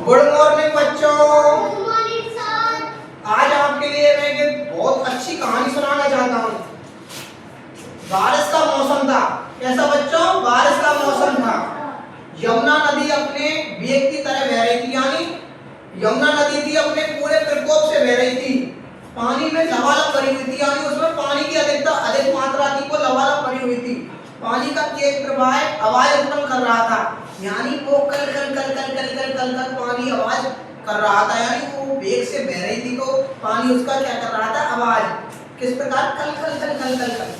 Good morning बच्चों। Good morning sir. आज आपके लिए मैं एक बहुत अच्छी कहानी सुनाना चाहता हूँ। बारिश का मौसम था। कैसा बच्चों? बारिश का मौसम था। यमुना नदी अपने वेग की तरह बह रही थी, यानी यमुना नदी थी अपने पूरे प्रकोप से बह रही थी। पानी में लबालब भरी हुई थी, यानी उसमें पानी की अधिक मात्रा थी, वो लबालब भरी हुई थी। पानी का तेज प्रवाह आवाज उत्पन्न कर रहा था, यानी वो कल कल कल कल कल कल कल कल पानी आवाज कर रहा था, यानी वो वेग से बह रही थी तो पानी उसका क्या कर रहा था? आवाज किस प्रकार? कल कल कल कल कल कल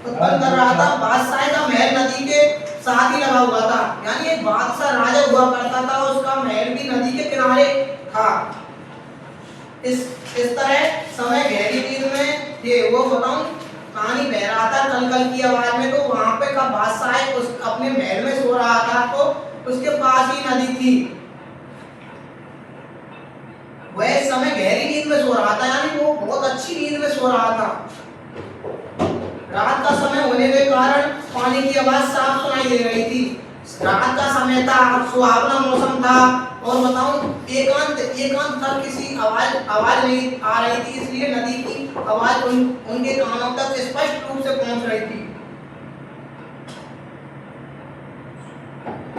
उत्पन्न कर रहा था। बादशाह का महल नदी के साथ ही लगा हुआ था, यानी एक बादशाह राजा हुआ करता था, उसका महल भी नदी के किनारे था। इस तरह समय गहरी नींद में थे। वो बताऊं, पानी बह रहा था कल कल की आवाज में, तो वहां पे का बादशाह उस अपने महल में सो रहा था, तो उसके पास ही नदी थी। वह समय गहरी नींद में सो रहा था, यानी वो बहुत अच्छी नींद में सो रहा था। रात का समय होने के कारण पानी की आवाज साफ सुनाई दे रही थी। रात का समय था, सुहावना मौसम था, और बताऊं एकांत था, किसी आवाज नहीं आ रही थी, इसलिए नदी की आवाज उनके कानों तक स्पष्ट रूप से पहुंच रही थी।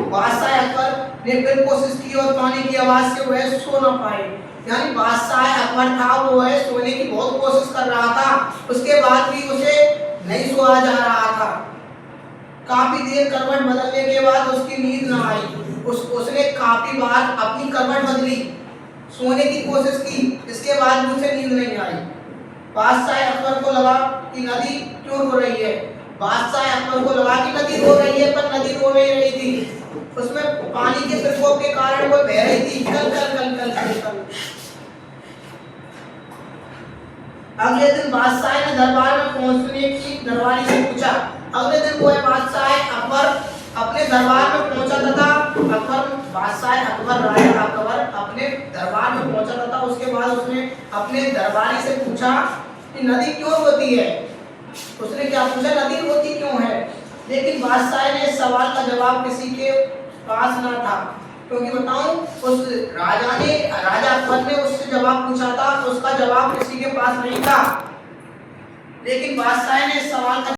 बादशाह अकबर ने फिर कोशिश की और पानी की आवाज से वह सो न पाए, यानी बादशाह अकबर था, वो है सोने की बहुत कोशिश कर रहा था, उसके बाद भी उसे नहीं सोया जा रहा था। काफी देर करवट बदलने के बाद उसकी नींद न आई। उसने काफी बार अपनी करवट बदली, सोने की कोशिश की, इसके बाद भी उसे नींद नहीं आई। बादशाह अकबर को लगा कि नदी क्यों रो रही है। बादशाह अकबर को लगा कि नदी रो रही है, पर नदी रो नहीं रही थी, उसमें पानी के प्रकोप के कारण वो बह रही थी, कल कल कल कल कल कल। अगले दिन बादशाह ने दरबार में पहुंचने की दरबारी से पूछा। अगले दिन वो बादशाह अकबर अपने दरबार में पहुंचा था। बादशाह अकबर राजा अकबर अपने दरबार में पहुंचा था। उसके बाद उसने अपने दरबारी से पूछा कि नदी क्यों रोती है। उसने क्या पूछा? नदी रोती क्यों है। लेकिन बादशाह ने इस सवाल का जवाब किसी के पास ना था, क्योंकि बताऊं उस राजा अकबर ने उससे जवाब पूछा था, उसका जवाब किसी के पास नहीं था। लेकिन बादशाह ने इस सवाल का